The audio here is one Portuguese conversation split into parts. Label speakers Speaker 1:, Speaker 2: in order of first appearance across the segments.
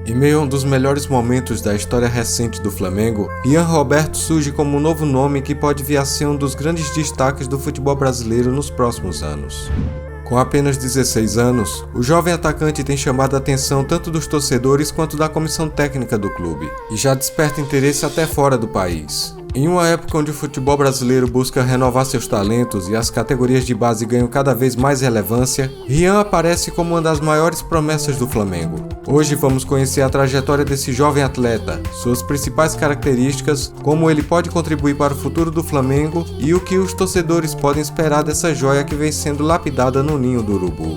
Speaker 1: Em meio a um dos melhores momentos da história recente do Flamengo, Rian Roberto surge como um novo nome que pode vir a ser um dos grandes destaques do futebol brasileiro nos próximos anos. Com apenas 16 anos, o jovem atacante tem chamado a atenção tanto dos torcedores quanto da comissão técnica do clube, e já desperta interesse até fora do país. Em uma época onde o futebol brasileiro busca renovar seus talentos e as categorias de base ganham cada vez mais relevância, Rian aparece como uma das maiores promessas do Flamengo. Hoje vamos conhecer a trajetória desse jovem atleta, suas principais características, como ele pode contribuir para o futuro do Flamengo e o que os torcedores podem esperar dessa joia que vem sendo lapidada no ninho do urubu.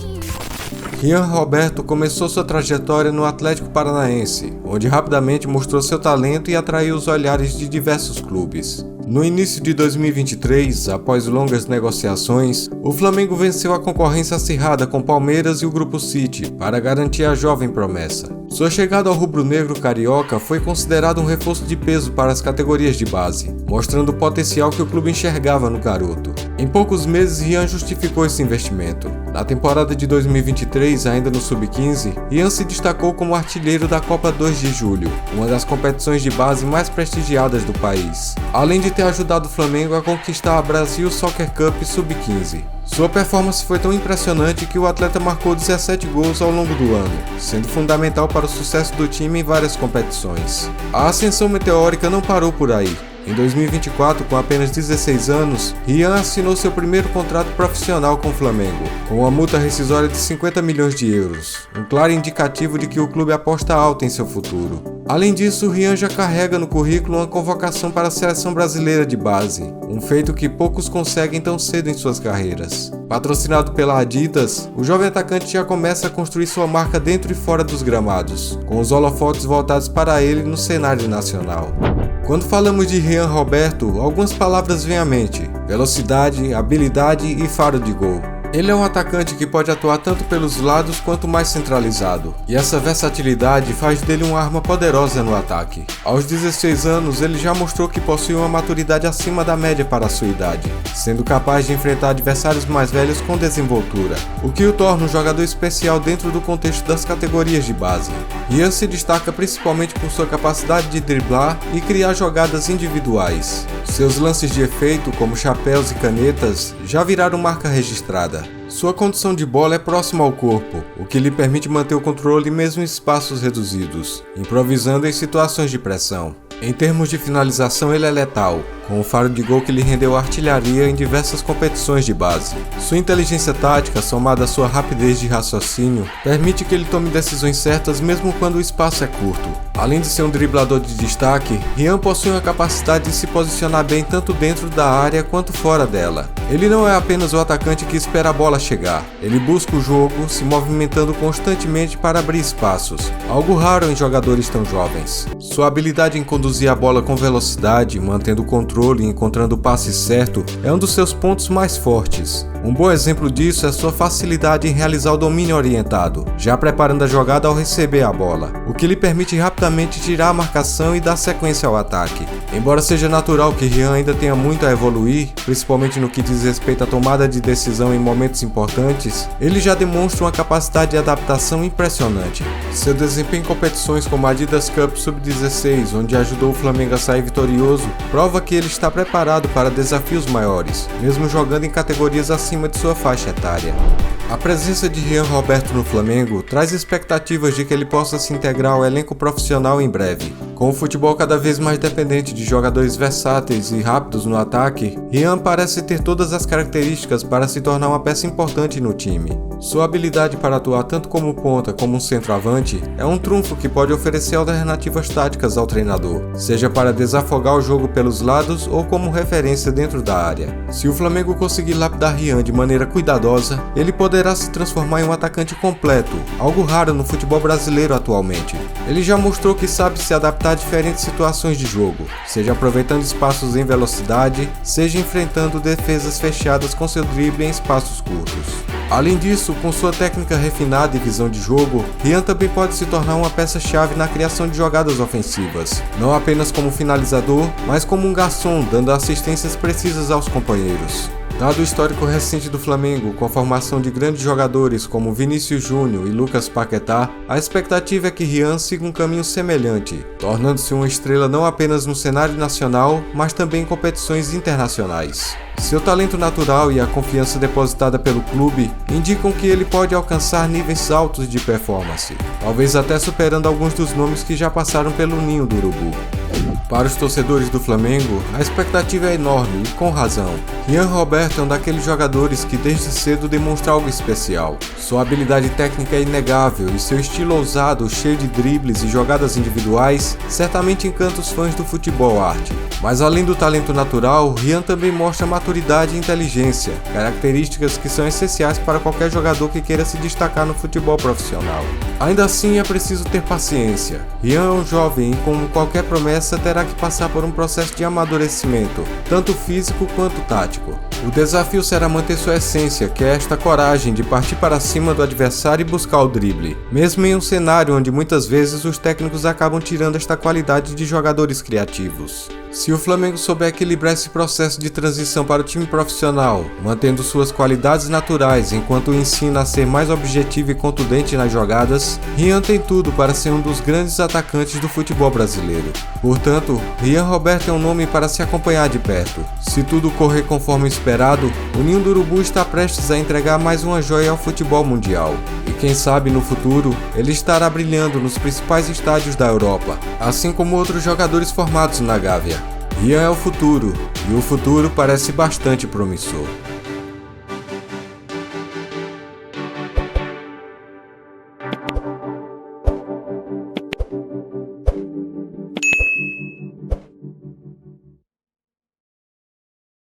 Speaker 1: Rian Roberto começou sua trajetória no Atlético Paranaense, onde rapidamente mostrou seu talento e atraiu os olhares de diversos clubes. No início de 2023, após longas negociações, o Flamengo venceu a concorrência acirrada com Palmeiras e o Grupo City para garantir a jovem promessa. Sua chegada ao rubro-negro carioca foi considerada um reforço de peso para as categorias de base, mostrando o potencial que o clube enxergava no garoto. Em poucos meses, Rian justificou esse investimento. Na temporada de 2023, ainda no Sub-15, Rian se destacou como artilheiro da Copa 2 de Julho, uma das competições de base mais prestigiadas do país, além de ter ajudado o Flamengo a conquistar a Brasil Soccer Cup Sub-15. Sua performance foi tão impressionante que o atleta marcou 17 gols ao longo do ano, sendo fundamental para o sucesso do time em várias competições. A ascensão meteórica não parou por aí. Em 2024, com apenas 16 anos, Rian assinou seu primeiro contrato profissional com o Flamengo, com uma multa rescisória de 50 milhões de euros, um claro indicativo de que o clube aposta alto em seu futuro. Além disso, Rian já carrega no currículo uma convocação para a seleção brasileira de base, um feito que poucos conseguem tão cedo em suas carreiras. Patrocinado pela Adidas, o jovem atacante já começa a construir sua marca dentro e fora dos gramados, com os holofotes voltados para ele no cenário nacional. Quando falamos de Rian Roberto, algumas palavras vêm à mente: velocidade, habilidade e faro de gol. Ele é um atacante que pode atuar tanto pelos lados quanto mais centralizado, e essa versatilidade faz dele uma arma poderosa no ataque. Aos 16 anos, ele já mostrou que possui uma maturidade acima da média para a sua idade, sendo capaz de enfrentar adversários mais velhos com desenvoltura, o que o torna um jogador especial dentro do contexto das categorias de base. Rian se destaca principalmente por sua capacidade de driblar e criar jogadas individuais. Seus lances de efeito, como chapéus e canetas, já viraram marca registrada. Sua condução de bola é próxima ao corpo, o que lhe permite manter o controle mesmo em espaços reduzidos, improvisando em situações de pressão. Em termos de finalização, ele é letal, com o faro de gol que lhe rendeu artilharia em diversas competições de base. Sua inteligência tática, somada à sua rapidez de raciocínio, permite que ele tome decisões certas mesmo quando o espaço é curto. Além de ser um driblador de destaque, Rian possui uma capacidade de se posicionar bem tanto dentro da área quanto fora dela. Ele não é apenas o atacante que espera a bola chegar, ele busca o jogo, se movimentando constantemente para abrir espaços, algo raro em jogadores tão jovens. Sua habilidade em conduzir a bola com velocidade, mantendo o controle e encontrando o passe certo, é um dos seus pontos mais fortes. Um bom exemplo disso é sua facilidade em realizar o domínio orientado, já preparando a jogada ao receber a bola, o que lhe permite rapidamente tirar a marcação e dar sequência ao ataque. Embora seja natural que Rian ainda tenha muito a evoluir, principalmente no que diz respeito à tomada de decisão em momentos importantes, ele já demonstra uma capacidade de adaptação impressionante. Seu desempenho em competições como a Adidas Cup Sub-16, onde ajudou o Flamengo a sair vitorioso, prova que ele está preparado para desafios maiores, mesmo jogando em categorias acima de sua faixa etária. A presença de Rian Roberto no Flamengo traz expectativas de que ele possa se integrar ao elenco profissional em breve. Com o futebol cada vez mais dependente de jogadores versáteis e rápidos no ataque, Rian parece ter todas as características para se tornar uma peça importante no time. Sua habilidade para atuar tanto como ponta como um centroavante é um trunfo que pode oferecer alternativas táticas ao treinador, seja para desafogar o jogo pelos lados ou como referência dentro da área. Se o Flamengo conseguir lapidar Rian de maneira cuidadosa, ele poderá se transformar em um atacante completo, algo raro no futebol brasileiro atualmente. Ele já mostrou que sabe se adaptar a diferentes situações de jogo, seja aproveitando espaços em velocidade, seja enfrentando defesas fechadas com seu drible em espaços curtos. Além disso, com sua técnica refinada e visão de jogo, Rian também pode se tornar uma peça-chave na criação de jogadas ofensivas, não apenas como finalizador, mas como um garçom, dando assistências precisas aos companheiros. Dado o histórico recente do Flamengo, com a formação de grandes jogadores como Vinícius Júnior e Lucas Paquetá, a expectativa é que Rian siga um caminho semelhante, tornando-se uma estrela não apenas no cenário nacional, mas também em competições internacionais. Seu talento natural e a confiança depositada pelo clube indicam que ele pode alcançar níveis altos de performance, talvez até superando alguns dos nomes que já passaram pelo ninho do Urubu. Para os torcedores do Flamengo, a expectativa é enorme e com razão. Rian Roberto é um daqueles jogadores que desde cedo demonstra algo especial. Sua habilidade técnica é inegável e seu estilo ousado, cheio de dribles e jogadas individuais, certamente encanta os fãs do futebol arte. Mas além do talento natural, Rian também mostra maturidade e inteligência, características que são essenciais para qualquer jogador que queira se destacar no futebol profissional. Ainda assim, é preciso ter paciência. Rian é um jovem e, como qualquer promessa, terá que passar por um processo de amadurecimento, tanto físico quanto tático. O desafio será manter sua essência, que é esta coragem de partir para cima do adversário e buscar o drible, mesmo em um cenário onde muitas vezes os técnicos acabam tirando esta qualidade de jogadores criativos. Se o Flamengo souber equilibrar esse processo de transição para o time profissional, mantendo suas qualidades naturais enquanto o ensina a ser mais objetivo e contundente nas jogadas, Rian tem tudo para ser um dos grandes atacantes do futebol brasileiro. Portanto, Rian Roberto é um nome para se acompanhar de perto. Se tudo correr conforme esperado, o Ninho do Urubu está prestes a entregar mais uma joia ao futebol mundial. E quem sabe no futuro, ele estará brilhando nos principais estádios da Europa, assim como outros jogadores formados na Gávea. Rian é o futuro, e o futuro parece bastante promissor.